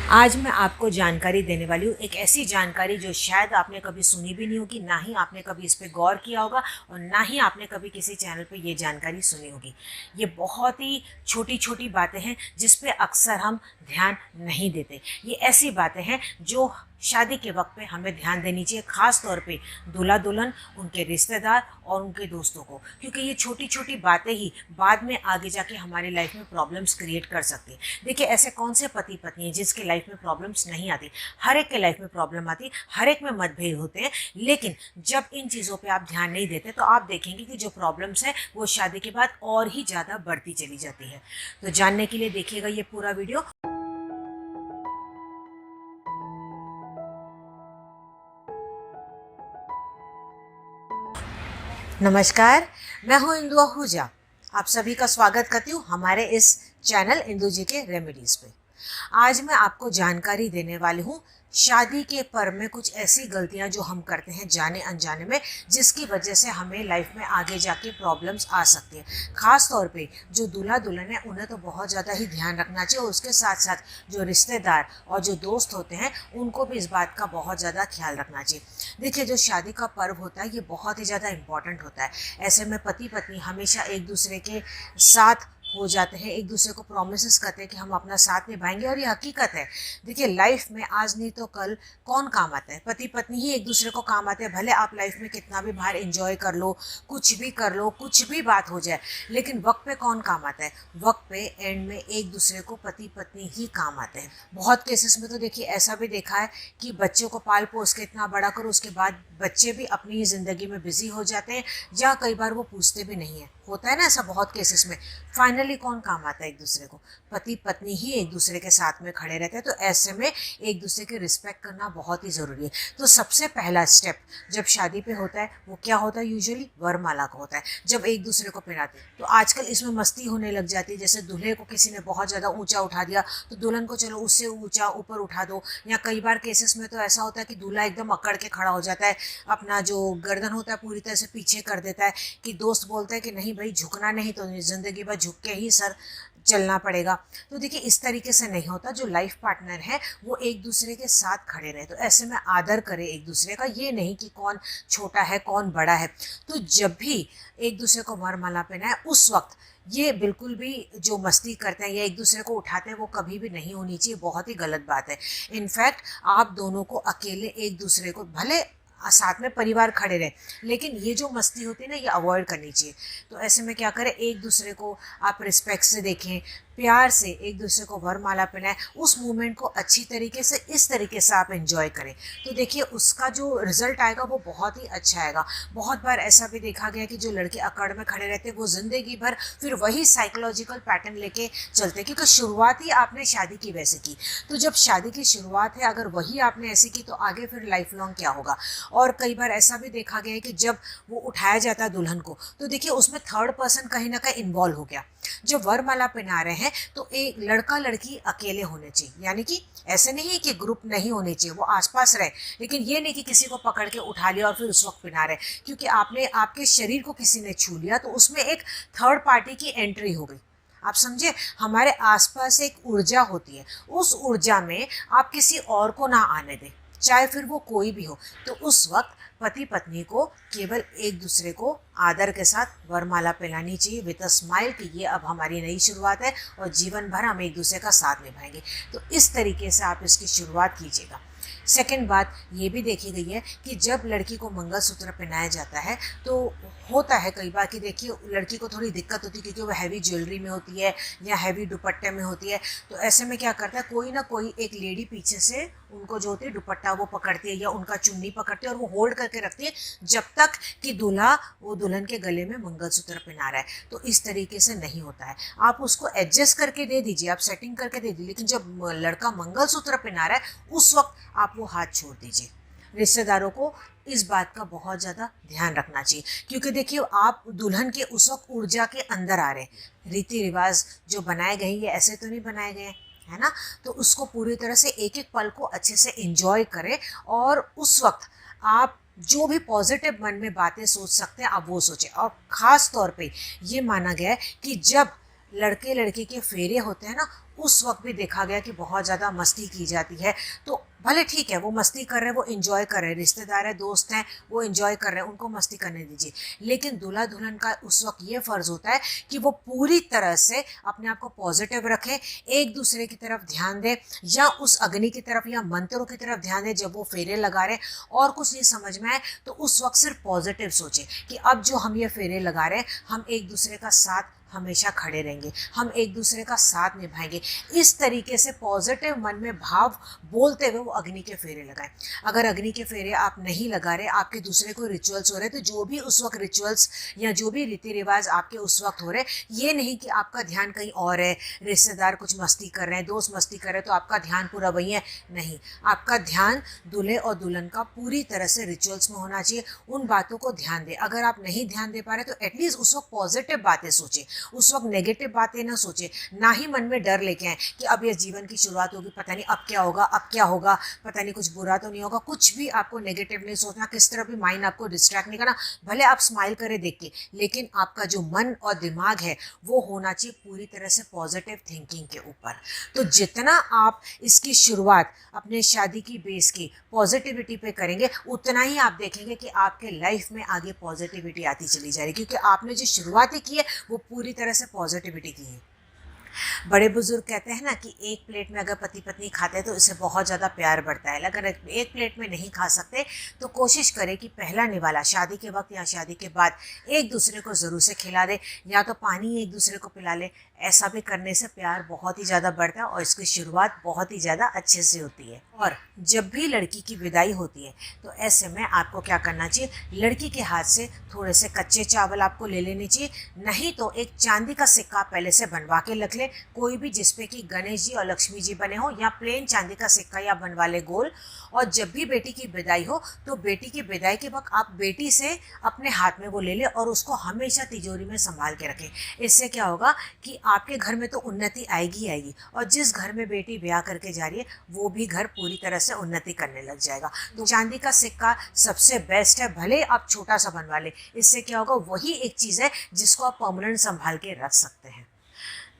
आज मैं आपको जानकारी देने वाली हूँ, एक ऐसी जानकारी जो शायद आपने कभी सुनी भी नहीं होगी, ना ही आपने कभी इस पे गौर किया होगा और ना ही आपने कभी किसी चैनल पे ये जानकारी सुनी होगी। ये बहुत ही छोटी-छोटी बातें हैं जिस पे अक्सर हम ध्यान नहीं देते। ये ऐसी बातें हैं जो शादी के वक़्त पे हमें ध्यान देनी चाहिए, ख़ास तौर पे दूल्हा-दुल्हन, उनके रिश्तेदार और उनके दोस्तों को, क्योंकि ये छोटी-छोटी बातें ही बाद में आगे जाके हमारी लाइफ में प्रॉब्लम्स क्रिएट कर सकती हैं। देखिए, ऐसे कौन से पति-पत्नी हैं जिसके लाइफ में प्रॉब्लम्स नहीं आती? हर एक के लाइफ में प्रॉब्लम आती है, हर एक में मतभेद होते हैं, लेकिन जब इन चीज़ों पे आप ध्यान नहीं देते तो आप देखेंगे कि जो प्रॉब्लम्स हैं वो शादी के बाद और ही ज़्यादा बढ़ती चली जाती है। तो जानने के लिए देखिएगा ये पूरा वीडियो। नमस्कार, मैं हूँ इंदु आहूजा। आप सभी का स्वागत करती हूँ हमारे इस चैनल इंदु जी के रेमेडीज़ पे। आज मैं आपको जानकारी देने वाली हूँ शादी के पर्व में कुछ ऐसी गलतियाँ जो हम करते हैं जाने अनजाने में, जिसकी वजह से हमें लाइफ में आगे जाके प्रॉब्लम्स आ सकती हैं। ख़ास तौर पे जो दूल्हा दुल्हन है उन्हें तो बहुत ज़्यादा ही ध्यान रखना चाहिए और उसके साथ साथ जो रिश्तेदार और जो दोस्त होते हैं उनको भी इस बात का बहुत ज़्यादा ख्याल रखना चाहिए। देखिए, जो शादी का पर्व होता है ये बहुत ही ज़्यादा इम्पॉर्टेंट होता है। ऐसे में पति पत्नी हमेशा एक दूसरे के साथ हो जाते हैं, एक दूसरे को प्रॉमिसेस करते हैं कि हम अपना साथ निभाएंगे और ये हकीकत है। देखिए, लाइफ में आज नहीं तो कल कौन काम आता है? पति पत्नी ही एक दूसरे को काम आते हैं। भले आप लाइफ में कितना भी बाहर एंजॉय कर लो, कुछ भी कर लो, कुछ भी बात हो जाए, लेकिन वक्त पे कौन काम आता है? वक्त पे एंड में एक दूसरे को पति पत्नी ही काम आते हैं। बहुत केसेस में तो देखिए ऐसा भी देखा है कि बच्चों को पाल पोस के इतना बड़ा करो, उसके बाद बच्चे भी अपनी ही ज़िंदगी में बिजी हो जाते हैं, या कई बार वो पूछते भी नहीं है। होता है ना ऐसा बहुत केसेस में। फाइनली कौन काम आता है एक दूसरे को? पति पत्नी ही एक दूसरे के साथ में खड़े रहते हैं। तो ऐसे में एक दूसरे की रिस्पेक्ट करना बहुत ही ज़रूरी है। तो सबसे पहला स्टेप जब शादी पे होता है वो क्या होता है? यूजुअली वरमाला का होता है, जब एक दूसरे को पहनाते हैं। तो आजकल इसमें मस्ती होने लग जाती है। जैसे दूल्हे को किसी ने बहुत ज़्यादा ऊंचा उठा दिया तो दुल्हन को चलो उससे ऊंचा ऊपर उठा दो, या कई बार केसेस में तो ऐसा होता है कि दूल्हा एकदम अकड़ के खड़ा हो जाता है, अपना जो गर्दन होता है पूरी तरह से पीछे कर देता है, कि दोस्त बोलते हैं कि नहीं भाई झुकना नहीं, तो ज़िंदगी भर झुक के ही सर चलना पड़ेगा। तो देखिए, इस तरीके से नहीं होता। जो लाइफ पार्टनर है वो एक दूसरे के साथ खड़े रहे, तो ऐसे में आदर करे एक दूसरे का, ये नहीं कि कौन छोटा है कौन बड़ा है। तो जब भी एक दूसरे को वरमाला पहनाए उस वक्त ये बिल्कुल भी जो मस्ती करते हैं या एक दूसरे को उठाते हैं वो कभी भी नहीं होनी चाहिए। बहुत ही गलत बात है। इनफैक्ट आप दोनों को अकेले एक दूसरे को, भले साथ में परिवार खड़े रहे, लेकिन ये जो मस्ती होती है ना ये अवॉइड करनी चाहिए। तो ऐसे में क्या करें, एक दूसरे को आप रिस्पेक्ट से देखें, प्यार से एक दूसरे को वरमाला पहनाएं, उस मोमेंट को अच्छी तरीके से इस तरीके से आप एंजॉय करें। तो देखिए उसका जो रिजल्ट आएगा वो बहुत ही अच्छा आएगा। बहुत बार ऐसा भी देखा गया कि जो लड़के अकड़ में खड़े रहते हैं वो जिंदगी भर फिर वही साइकोलॉजिकल पैटर्न लेके चलते हैं, क्योंकि शुरुआत ही आपने शादी की वैसे की। तो जब शादी की शुरुआत है अगर वही आपने ऐसी की तो आगे फिर लाइफ लॉन्ग क्या होगा? और कई बार ऐसा भी देखा गया है कि जब वो उठाया जाता है दुल्हन को तो देखिए उसमें थर्ड पर्सन कहीं ना कहीं इन्वॉल्व हो गया। जब वरमाला पहना रहे हैं तो एक लड़का लड़की अकेले होने चाहिए, यानी कि ऐसे नहीं कि ग्रुप नहीं होने चाहिए, वो आसपास रहे, लेकिन ये नहीं कि किसी को पकड़ के उठा लिया और फिर उस वक्त पहना रहे, क्योंकि आपने आपके शरीर को किसी ने छू लिया तो उसमें एक थर्ड पार्टी की एंट्री हो गई। आप समझे, हमारे आसपास एक ऊर्जा होती है, उस ऊर्जा में आप किसी और को ना आने दें, चाहे फिर वो कोई भी हो। तो उस वक्त पति पत्नी को केवल एक दूसरे को आदर के साथ वरमाला पहनानी चाहिए विद अ स्माइल, कि ये अब हमारी नई शुरुआत है और जीवन भर हम एक दूसरे का साथ निभाएंगे। तो इस तरीके से आप इसकी शुरुआत कीजिएगा। सेकंड बात ये भी देखी गई है कि जब लड़की को मंगलसूत्र पहनाया जाता है तो होता है कई बार कि देखिए लड़की को थोड़ी दिक्कत होती है क्योंकि वो हैवी ज्वेलरी में होती है या हैवी दुपट्टे में होती है। तो ऐसे में क्या करता है, कोई ना कोई एक लेडी पीछे से उनको जो होती है दुपट्टा वो पकड़ती है या उनका चुन्नी पकड़ती है और वो होल्ड करके रखती है जब तक कि दूल्हा वो दुल्हन के गले में मंगलसूत्र पहना रहा है। तो इस तरीके से नहीं होता है। आप उसको एडजस्ट करके दे दीजिए, आप सेटिंग करके दे दीजिए, लेकिन जब लड़का मंगलसूत्र पहना रहा है उस वक्त आप वो हाथ छोड़ दीजिए। रिश्तेदारों को इस बात का बहुत ज़्यादा ध्यान रखना चाहिए, क्योंकि देखिए आप दुल्हन के उस वक्त ऊर्जा के अंदर आ रहे हैं। रीति रिवाज जो बनाए गए ये ऐसे तो नहीं बनाए गए, है ना? तो उसको पूरी तरह से एक एक पल को अच्छे से एंजॉय करें और उस वक्त आप जो भी पॉजिटिव मन में बातें सोच सकते हैं आप वो सोचें। और ख़ास तौर पे ये माना गया है कि जब लड़के लड़की के फेरे होते हैं ना, उस वक्त भी देखा गया कि बहुत ज़्यादा मस्ती की जाती है। तो भले ठीक है, वो मस्ती कर रहे हैं, वो एंजॉय कर रहे हैं, रिश्तेदार हैं, दोस्त हैं, वो एंजॉय कर रहे हैं, उनको मस्ती करने दीजिए। लेकिन दूल्हा दुल्हन का उस वक्त ये फ़र्ज़ होता है कि वो पूरी तरह से अपने आप को पॉजिटिव रखें, एक दूसरे की तरफ ध्यान दें, या उस अग्नि की तरफ या मंत्रों की तरफ ध्यान दें जब वो फेरे लगा रहे हैं। और कुछ नहीं समझ में आए तो उस वक्त सिर्फ पॉजिटिव सोचें कि अब जो हम ये फेरे लगा रहे हैं, हम एक दूसरे का साथ हमेशा खड़े रहेंगे, हम एक दूसरे का साथ निभाएंगे। इस तरीके से पॉजिटिव मन में भाव बोलते हुए वो अग्नि के फेरे लगाएं। अगर अग्नि के फेरे आप नहीं लगा रहे, आपके दूसरे कोई रिचुअल्स हो रहे, तो जो भी उस वक्त रिचुअल्स या जो भी रीति रिवाज आपके उस वक्त हो रहे, ये नहीं कि आपका ध्यान कहीं और है, रिश्तेदार कुछ मस्ती कर रहे हैं, दोस्त मस्ती कर रहे हैं, तो आपका ध्यान पूरा वही है। नहीं, आपका ध्यान दूल्हे और दुल्हन का पूरी तरह से रिचुअल्स में होना चाहिए। उन बातों को ध्यान दें। अगर आप नहीं ध्यान दे पा रहे तो एटलीस्ट उस वक्त पॉजिटिव बातें सोचें, उस वक्त नेगेटिव बातें ना सोचें। ना ही मन में डर लेके आए कि अब ये जीवन की शुरुआत होगी, पता नहीं अब क्या होगा, अब क्या होगा, पता नहीं कुछ बुरा तो नहीं होगा। कुछ भी आपको नेगेटिव नहीं सोचना, किस तरह भी माइंड आपको डिस्ट्रैक्ट नहीं करना। भले आप स्माइल करें देख के, लेकिन आपका जो मन और दिमाग है वो होना चाहिए पूरी तरह से पॉजिटिव थिंकिंग के ऊपर। तो जितना आप इसकी शुरुआत अपने शादी की बेस की पॉजिटिविटी पे करेंगे, उतना ही आप देखेंगे कि आपके लाइफ में आगे पॉजिटिविटी आती चली जा रही है, क्योंकि आपने जो शुरुआत ही की है वो पूरी तरह से पॉजिटिविटी की है। बड़े बुजुर्ग कहते हैं ना कि एक प्लेट में अगर पति पत्नी खाते हैं तो इससे बहुत ज़्यादा प्यार बढ़ता है। अगर एक प्लेट में नहीं खा सकते तो कोशिश करें कि पहला निवाला शादी के वक्त या शादी के बाद एक दूसरे को ज़रूर से खिला दे, या तो पानी एक दूसरे को पिला ले। ऐसा भी करने से प्यार बहुत ही ज़्यादा बढ़ता है और इसकी शुरुआत बहुत ही ज़्यादा अच्छे से होती है। और जब भी लड़की की विदाई होती है तो ऐसे में आपको क्या करना चाहिए, लड़की के हाथ से थोड़े से कच्चे चावल आपको ले लेने चाहिए, नहीं तो एक चांदी का सिक्का पहले से बनवा के रख ले, कोई भी जिसपे कि गणेश जी और लक्ष्मी जी बने हो, या प्लेन चांदी का सिक्का या बनवा ले गोल। और जब भी बेटी की विदाई हो तो बेटी की विदाई के वक्त आप बेटी से अपने हाथ में वो ले ले और उसको हमेशा तिजोरी में संभाल के रखें। इससे क्या होगा कि आपके घर में तो उन्नति आएगी ही आएगी, और जिस घर में बेटी ब्याह करके जा रही है वो भी घर पूरी तरह से उन्नति करने लग जाएगा। तो चांदी का सिक्का सबसे बेस्ट है, भले आप छोटा सा बनवा ले। इससे क्या होगा, वही एक चीज़ है जिसको आप परमानेंट संभाल के रख सकते हैं।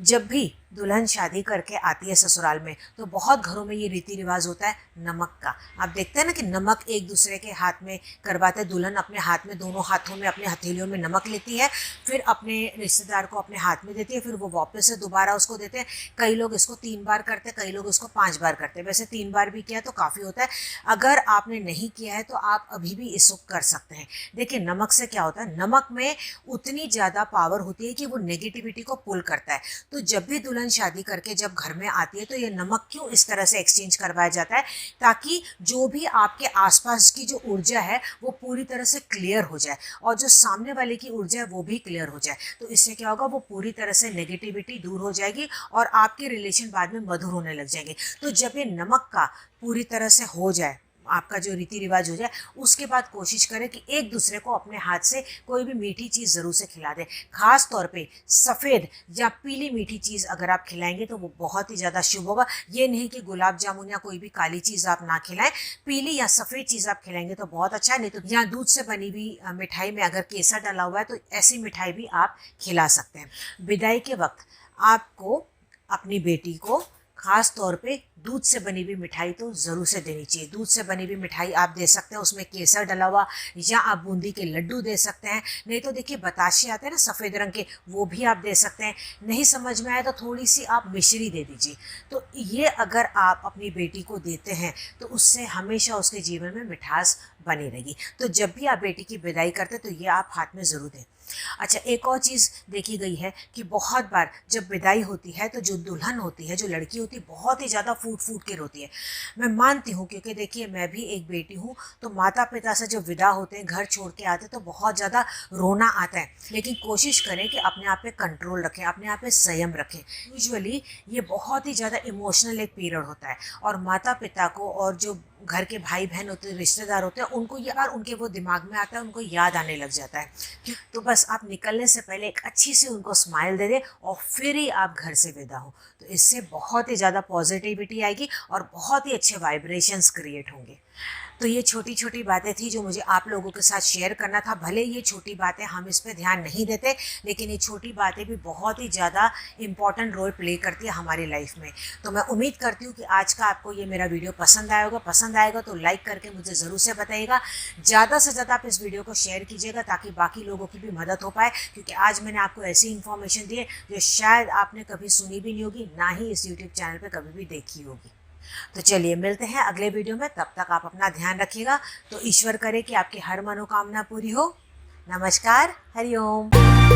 जब भी दुल्हन शादी करके आती है ससुराल में तो बहुत घरों में ये रीति रिवाज होता है नमक का। आप देखते हैं ना कि नमक एक दूसरे के हाथ में करवाते हैं। दुल्हन अपने हाथ में, दोनों हाथों में, अपने हथेलियों में नमक लेती है, फिर अपने रिश्तेदार को अपने हाथ में देती है, फिर वो वापस से दोबारा उसको देते हैं। कई लोग इसको 3 बार करते हैं, कई लोग इसको 5 बार करते हैं। वैसे 3 बार भी किया तो काफ़ी होता है। अगर आपने नहीं किया है तो आप अभी भी इसको कर सकते हैं। देखिए, नमक से क्या होता है, नमक में उतनी ज़्यादा पावर होती है कि वो नेगेटिविटी को पुल करता है। तो जब भी दुल्हन शादी करके जब घर में आती है तो ये नमक क्यों इस तरह से एक्सचेंज करवाया जाता है, ताकि जो भी आपके आसपास की जो ऊर्जा है वो पूरी तरह से क्लियर हो जाए और जो सामने वाले की ऊर्जा है वो भी क्लियर हो जाए। तो इससे क्या होगा, वो पूरी तरह से नेगेटिविटी दूर हो जाएगी और आपके रिलेशन बाद में मधुर होने लग जाएंगे। तो जब ये नमक का पूरी तरह से हो जाए, आपका जो रीति रिवाज हो जाए, उसके बाद कोशिश करें कि एक दूसरे को अपने हाथ से कोई भी मीठी चीज़ ज़रूर से खिला दें। खास तौर पे सफ़ेद या पीली मीठी चीज़ अगर आप खिलाएंगे तो वो बहुत ही ज़्यादा शुभ होगा। ये नहीं कि गुलाब जामुन या कोई भी काली चीज़ आप ना खिलाएं, पीली या सफ़ेद चीज़ आप खिलाएंगे तो बहुत अच्छा है। नहीं तो यहाँ दूध से बनी हुई मिठाई में अगर केसर डाला हुआ है तो ऐसी मिठाई भी आप खिला सकते हैं। विदाई के वक्त आपको अपनी बेटी को खास तौर पे दूध से बनी हुई मिठाई तो ज़रूर से देनी चाहिए। दूध से बनी हुई मिठाई आप दे सकते हैं, उसमें केसर डला हुआ, या आप बूंदी के लड्डू दे सकते हैं। नहीं तो देखिए बताशे आते हैं ना सफ़ेद रंग के, वो भी आप दे सकते हैं। नहीं समझ में आए तो थोड़ी सी आप मिश्री दे दीजिए। तो ये अगर आप अपनी बेटी को देते हैं तो उससे हमेशा उसके जीवन में मिठास बनी रहेगी। तो जब भी आप बेटी की विदाई करते तो ये आप हाथ में ज़रूर दें। अच्छा, एक और चीज़ देखी गई है कि बहुत बार जब विदाई होती है तो जो दुल्हन होती है, जो लड़की होती है, बहुत ही ज़्यादा फूट फूट के रोती है। मैं मानती हूँ, क्योंकि देखिए मैं भी एक बेटी हूँ, तो माता पिता से जब विदा होते हैं, घर छोड़ के आते हैं तो बहुत ज़्यादा रोना आता है। लेकिन कोशिश करें कि अपने आप पे कंट्रोल रखें, अपने आप पे संयम रखें। यूजुअली ये बहुत ही ज़्यादा इमोशनल एक पीरियड होता है और माता पिता को और जो घर के भाई बहन होते हैं, रिश्तेदार होते हैं, उनको ये बार उनके वो दिमाग में आता है, उनको याद आने लग जाता है। तो बस आप निकलने से पहले एक अच्छी सी उनको स्माइल दे दें और फिर ही आप घर से विदा हो। तो इससे बहुत ही ज़्यादा पॉजिटिविटी आएगी और बहुत ही अच्छे वाइब्रेशंस क्रिएट होंगे। तो ये छोटी छोटी बातें थी जो मुझे आप लोगों के साथ शेयर करना था। भले ये छोटी बातें हम इस पे ध्यान नहीं देते, लेकिन ये छोटी बातें भी बहुत ही ज़्यादा इम्पॉर्टेंट रोल प्ले करती है हमारी लाइफ में। तो मैं उम्मीद करती हूँ कि आज का आपको ये मेरा वीडियो पसंद आया होगा। पसंद आएगा तो लाइक करके मुझे ज़रूर से बताइएगा। ज़्यादा से ज़्यादा आप इस वीडियो को शेयर कीजिएगा ताकि बाकी लोगों की भी मदद हो पाए, क्योंकि आज मैंने आपको ऐसी इन्फॉर्मेशन दी है जो शायद आपने कभी सुनी भी नहीं होगी, ना ही इस यूट्यूब चैनल पर कभी भी देखी होगी। तो चलिए मिलते हैं अगले वीडियो में। तब तक आप अपना ध्यान रखिएगा। तो ईश्वर करे कि आपकी हर मनोकामना पूरी हो। नमस्कार, हरि ओम।